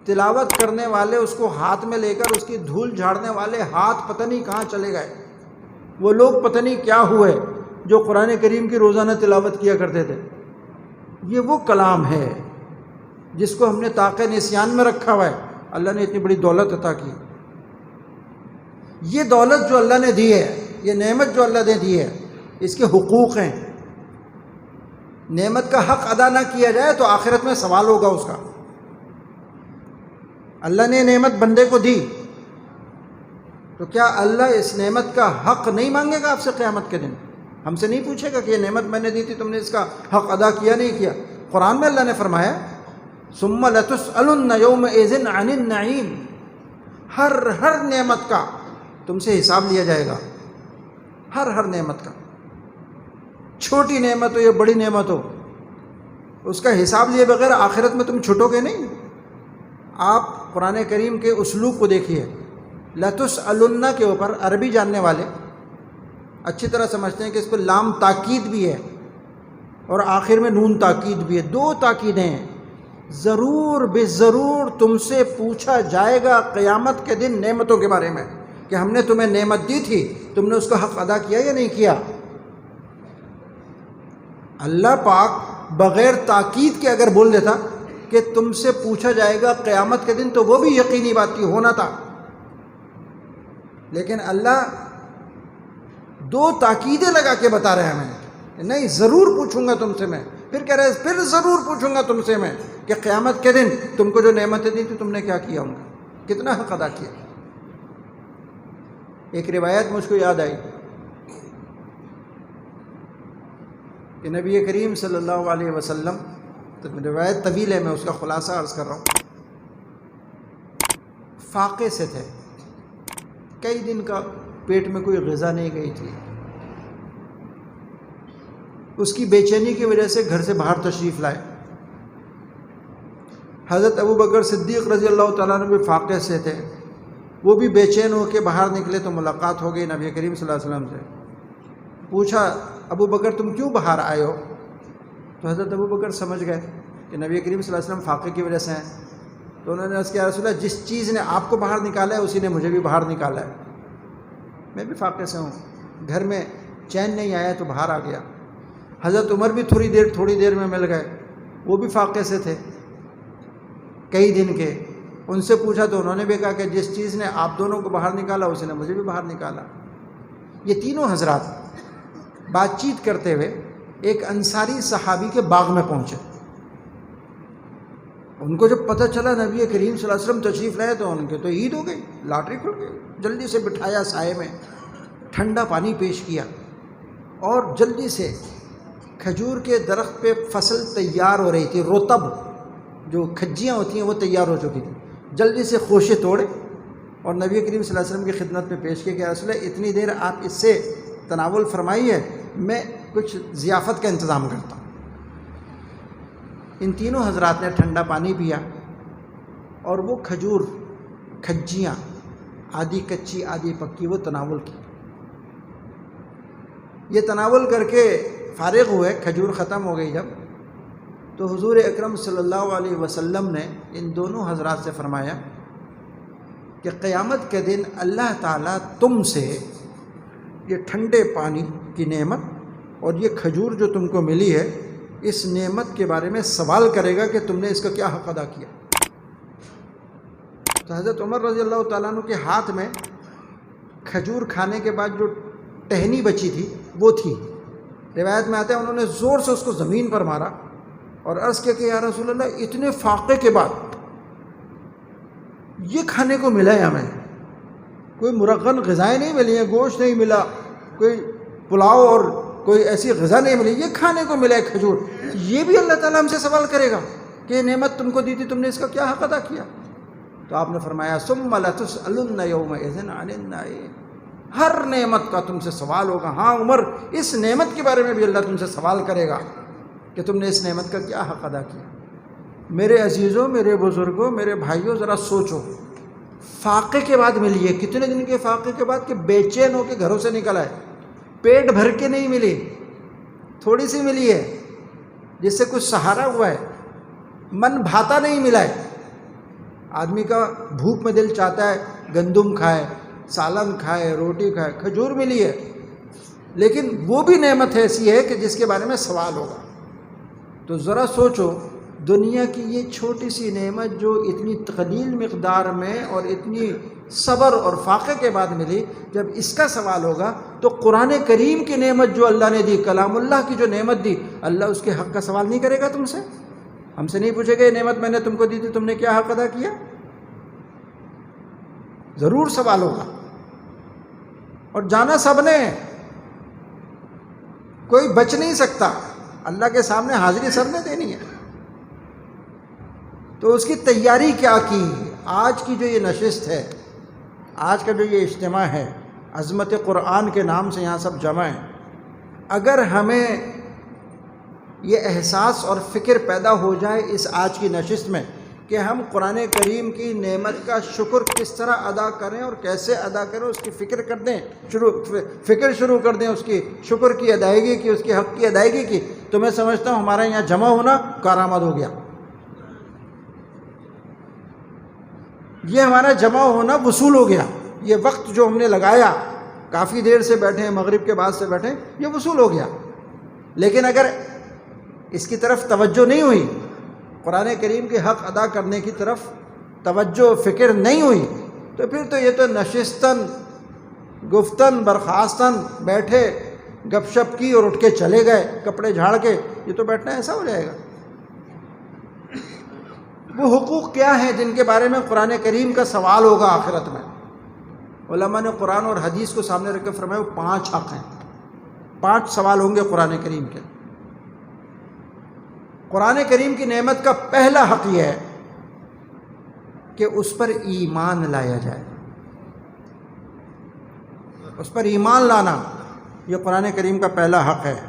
تلاوت کرنے والے اس کو ہاتھ میں لے کر اس کی دھول جھاڑنے والے ہاتھ پتہ نہیں کہاں چلے گئے، وہ لوگ پتہ نہیں کیا ہوئے جو قرآن کریم کی روزانہ تلاوت کیا کرتے تھے۔ یہ وہ کلام ہے جس کو ہم نے طاق نسیان میں رکھا ہوا ہے۔ اللہ نے اتنی بڑی دولت عطا کی، یہ دولت جو اللہ نے دی ہے، یہ نعمت جو اللہ نے دی ہے، اس کے حقوق ہیں۔ نعمت کا حق ادا نہ کیا جائے تو آخرت میں سوال ہوگا اس کا۔ اللہ نے نعمت بندے کو دی تو کیا اللہ اس نعمت کا حق نہیں مانگے گا آپ سے قیامت کے دن؟ ہم سے نہیں پوچھے گا کہ یہ نعمت میں نے دی تھی، تم نے اس کا حق ادا کیا نہیں کیا؟ قرآن میں اللہ نے فرمایا ثم لتسألن یومئذ عن النعیم، ہر نعمت کا تم سے حساب لیا جائے گا، ہر نعمت کا، چھوٹی نعمت ہو یا بڑی نعمت ہو، اس کا حساب لیے بغیر آخرت میں تم چھٹو گے نہیں۔ آپ قرآن کریم کے اسلوب کو دیکھیے، لتسألن کے اوپر عربی جاننے والے اچھی طرح سمجھتے ہیں کہ اس پہ لام تاکید بھی ہے اور آخر میں نون تاکید بھی ہے، دو تاکیدیں ہیں۔ ضرور بے ضرور تم سے پوچھا جائے گا قیامت کے دن نعمتوں کے بارے میں کہ ہم نے تمہیں نعمت دی تھی، تم نے اس کا حق ادا کیا یا نہیں کیا۔ اللہ پاک بغیر تاکید کے اگر بول دیتا کہ تم سے پوچھا جائے گا قیامت کے دن تو وہ بھی یقینی بات تھی، ہونا تھا، لیکن اللہ دو تاکیدیں لگا کے بتا رہے ہیں ہمیں کہ نہیں ضرور پوچھوں گا تم سے میں، پھر کہہ رہے پھر ضرور پوچھوں گا تم سے میں کہ قیامت کے دن تم کو جو نعمتیں دی تھی تم نے کیا کیا، ان کا کتنا حق ادا کیا۔ ایک روایت مجھ کو یاد آئی کہ نبی کریم صلی اللہ علیہ وسلم، روایت طویل ہے میں اس کا خلاصہ عرض کر رہا ہوں، فاقے سے تھے، کئی دن کا پیٹ میں کوئی غذا نہیں گئی تھی، اس کی بے چینی کی وجہ سے گھر سے باہر تشریف لائے۔ حضرت ابو بکر صدیق رضی اللہ تعالیٰ عنہ بھی فاقے سے تھے، وہ بھی بے چین ہو کے باہر نکلے تو ملاقات ہو گئی نبی کریم صلی اللہ علیہ وسلم سے۔ پوچھا ابو بکر تم کیوں باہر آئے ہو؟ تو حضرت ابو بکر سمجھ گئے کہ نبی کریم صلی اللہ علیہ وسلم فاقے کی وجہ سے ہیں، تو انہوں نے عرض کیا رسول اللہ جس چیز نے آپ کو باہر نکالا ہے اسی نے مجھے بھی باہر نکالا ہے، میں بھی فاقے سے ہوں، گھر میں چین نہیں آیا تو باہر آ گیا۔ حضرت عمر بھی تھوڑی دیر میں مل گئے، وہ بھی فاقے سے تھے کئی دن کے، ان سے پوچھا تو انہوں نے بھی کہا کہ جس چیز نے آپ دونوں کو باہر نکالا اسی نے مجھے بھی باہر نکالا۔ یہ تینوں حضرات بات چیت کرتے ہوئے ایک انصاری صحابی کے باغ میں پہنچے۔ ان کو جب پتہ چلا نبی کریم صلی اللہ علیہ وسلم تشریف لائے تو ان کے تو عید ہو گئی، لاٹری کھل گئی، جلدی سے بٹھایا سائے میں، ٹھنڈا پانی پیش کیا اور جلدی سے کھجور کے درخت پہ فصل تیار ہو رہی تھی، رطب جو کھجیاں ہوتی ہیں وہ تیار ہو چکی تھی، جلدی سے خوشے توڑے اور نبی کریم صلی اللہ علیہ وسلم کی خدمت میں پیش کیا کہ رسول اللہ اتنی دیر آپ اس سے تناول فرمائیے، میں کچھ ضیافت کا انتظام کرتا ہوں۔ ان تینوں حضرات نے ٹھنڈا پانی پیا اور وہ کھجیاں آدھی کچی آدھی پکی وہ تناول کی۔ یہ تناول کر کے فارغ ہوئے، کھجور ختم ہو گئی جب، تو حضور اکرم صلی اللہ علیہ وسلم نے ان دونوں حضرات سے فرمایا کہ قیامت کے دن اللہ تعالیٰ تم سے یہ ٹھنڈے پانی کی نعمت اور یہ کھجور جو تم کو ملی ہے اس نعمت کے بارے میں سوال کرے گا کہ تم نے اس کا کیا حق ادا کیا۔ تو حضرت عمر رضی اللہ تعالیٰ عنہ کے ہاتھ میں کھجور کھانے کے بعد جو ٹہنی بچی تھی وہ تھی، روایت میں آتا ہے انہوں نے زور سے اس کو زمین پر مارا اور عرض کیا کہ یا رسول اللہ اتنے فاقے کے بعد یہ کھانے کو ملا ہے ہمیں، کوئی مرغن غذائیں نہیں ملی ہیں، گوشت نہیں ملا، کوئی پلاؤ اور کوئی ایسی غذا نہیں ملی، یہ کھانے کو ملا ہے کھجور، یہ بھی اللہ تعالیٰ ہم سے سوال کرے گا کہ یہ نعمت تم کو دی تھی تم نے اس کا کیا حق ادا کیا؟ تو آپ نے فرمایا ثم لتسألن یومئذ عن النعیم، ہر نعمت کا تم سے سوال ہوگا۔ ہاں عمر اس نعمت کے بارے میں بھی اللہ تم سے سوال کرے گا کہ تم نے اس نعمت کا کیا حق ادا کیا۔ میرے عزیزوں، میرے بزرگوں، میرے بھائیوں، ذرا سوچو، فاقے کے بعد ملی ہے، کتنے دن کے فاقے کے بعد کہ بے چین ہو کے گھروں سے نکل آئے، پیٹ بھر کے نہیں ملی، تھوڑی سی ملی ہے جس سے کچھ سہارا ہوا ہے، من بھاتا نہیں ملا ہے، آدمی کا بھوک میں دل چاہتا ہے گندم کھائے، سالن کھائے، روٹی کھائے، کھجور ملی ہے، لیکن وہ بھی نعمت ایسی ہے کہ جس کے بارے میں سوال ہوگا۔ تو ذرا سوچو، دنیا کی یہ چھوٹی سی نعمت جو اتنی قلیل مقدار میں اور اتنی صبر اور فاقے کے بعد ملی، جب اس کا سوال ہوگا تو قرآن کریم کی نعمت جو اللہ نے دی، کلام اللہ کی جو نعمت دی، اللہ اس کے حق کا سوال نہیں کرے گا تم سے؟ ہم سے نہیں پوچھے گا یہ نعمت میں نے تم کو دی تھی، تم نے کیا حق ادا کیا؟ ضرور سوال ہوگا، اور جانا سب نے، کوئی بچ نہیں سکتا، اللہ کے سامنے حاضری سب نے دینی ہے۔ تو اس کی تیاری کیا کی؟ آج کی جو یہ نشست ہے، آج کا جو یہ اجتماع ہے، عظمت قرآن کے نام سے یہاں سب جمع ہیں، اگر ہمیں یہ احساس اور فکر پیدا ہو جائے اس آج کی نشست میں کہ ہم قرآن کریم کی نعمت کا شکر کس طرح ادا کریں اور کیسے ادا کریں، اس کی فکر کر دیں، فکر شروع کر دیں اس کی شکر کی ادائیگی کی، اس کے حق کی ادائیگی کی، تو میں سمجھتا ہوں ہمارا یہاں جمع ہونا کارآمد ہو گیا۔ یہ ہمارا جمع ہونا وصول ہو گیا، یہ وقت جو ہم نے لگایا، کافی دیر سے بیٹھے ہیں، مغرب کے بعد سے بیٹھے ہیں، یہ وصول ہو گیا۔ لیکن اگر اس کی طرف توجہ نہیں ہوئی، قرآن کریم کے حق ادا کرنے کی طرف توجہ فکر نہیں ہوئی، تو پھر تو یہ تو نشستن گفتن برخاستن بیٹھے، گپ شپ کی اور اٹھ کے چلے گئے کپڑے جھاڑ کے، یہ تو بیٹھنا ایسا ہو جائے گا۔ وہ حقوق کیا ہیں جن کے بارے میں قرآن کریم کا سوال ہوگا آخرت میں؟ علماء نے قرآن اور حدیث کو سامنے رکھ کے فرمایا وہ 5 حق ہیں، 5 سوال ہوں گے قرآن کریم کے۔ قرآن کریم کی نعمت کا پہلا حق یہ ہے کہ اس پر ایمان لایا جائے، اس پر ایمان لانا یہ قرآن کریم کا پہلا حق ہے۔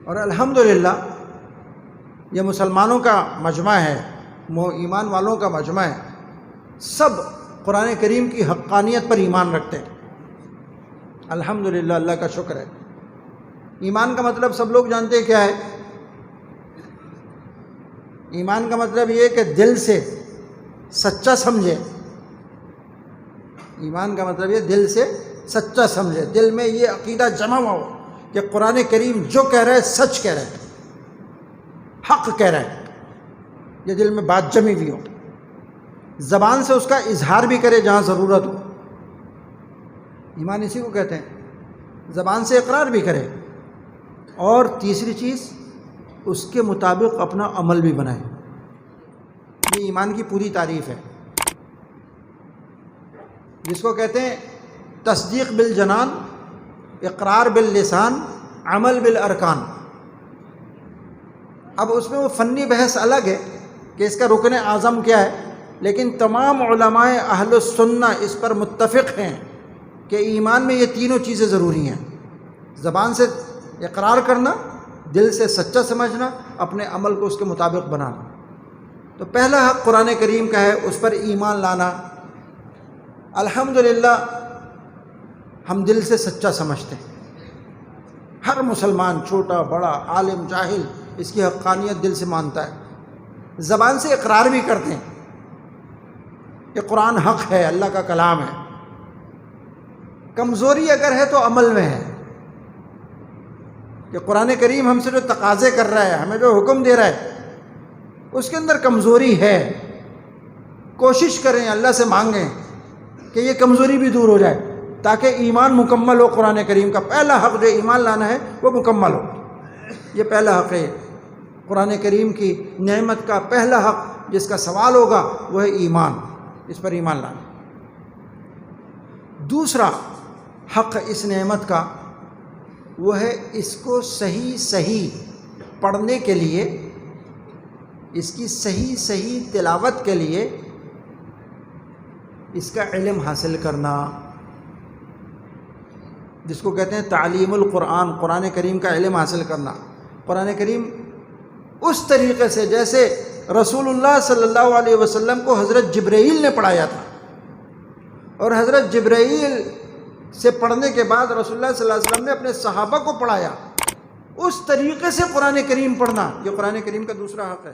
اور الحمدللہ یہ مسلمانوں کا مجمع ہے، ایمان والوں کا مجمع ہے، سب قرآن کریم کی حقانیت پر ایمان رکھتے ہیں، الحمدللہ، اللہ کا شکر ہے۔ ایمان کا مطلب سب لوگ جانتے ہیں کیا ہے؟ ایمان کا مطلب یہ کہ دل سے سچا سمجھے، ایمان کا مطلب یہ دل سے سچا سمجھے، دل میں یہ عقیدہ جمع ہو کہ قرآن کریم جو کہہ رہا ہے سچ کہہ رہا ہے، حق کہہ رہا ہے، یہ دل میں بات جمی ہوئی ہو، زبان سے اس کا اظہار بھی کرے جہاں ضرورت ہو، ایمان اسی کو کہتے ہیں، زبان سے اقرار بھی کرے، اور تیسری چیز اس کے مطابق اپنا عمل بھی بنائے۔ یہ ایمان کی پوری تعریف ہے، جس کو کہتے ہیں تصدیق بالجنان، اقرار باللسان، عمل بالارکان۔ اب اس میں وہ فنی بحث الگ ہے کہ اس کا رکن اعظم کیا ہے، لیکن تمام علماء اہل السنہ اس پر متفق ہیں کہ ایمان میں یہ تینوں چیزیں ضروری ہیں، زبان سے اقرار کرنا، دل سے سچا سمجھنا، اپنے عمل کو اس کے مطابق بنانا۔ تو پہلا حق قرآن کریم کا ہے، اس پر ایمان لانا۔ الحمدللہ ہم دل سے سچا سمجھتے ہیں، ہر مسلمان چھوٹا بڑا عالم جاہل اس کی حقانیت دل سے مانتا ہے، زبان سے اقرار بھی کرتے ہیں کہ قرآن حق ہے، اللہ کا کلام ہے۔ کمزوری اگر ہے تو عمل میں ہے کہ قرآن کریم ہم سے جو تقاضے کر رہا ہے، ہمیں جو حکم دے رہا ہے، اس کے اندر کمزوری ہے، کوشش کریں، اللہ سے مانگیں کہ یہ کمزوری بھی دور ہو جائے تاکہ ایمان مکمل ہو۔ قرآن کریم کا پہلا حق جو ایمان لانا ہے وہ مکمل ہو، یہ پہلا حق ہے۔ قرآن کریم کی نعمت کا پہلا حق جس کا سوال ہوگا وہ ہے ایمان، اس پر ایمان لانا۔ دوسرا حق اس نعمت کا وہ ہے اس کو صحیح پڑھنے کے لیے، اس کی صحیح تلاوت کے لیے اس کا علم حاصل کرنا، جس کو کہتے ہیں تعلیم القرآن، قرآن کریم کا علم حاصل کرنا۔ قرآن کریم اس طریقے سے جیسے رسول اللہ صلی اللہ علیہ وسلم کو حضرت جبرائیل نے پڑھایا تھا، اور حضرت جبرائیل سے پڑھنے کے بعد رسول اللہ صلی اللہ علیہ وسلم نے اپنے صحابہ کو پڑھایا، اس طریقے سے قرآن کریم پڑھنا، یہ قرآن کریم کا دوسرا حق ہے۔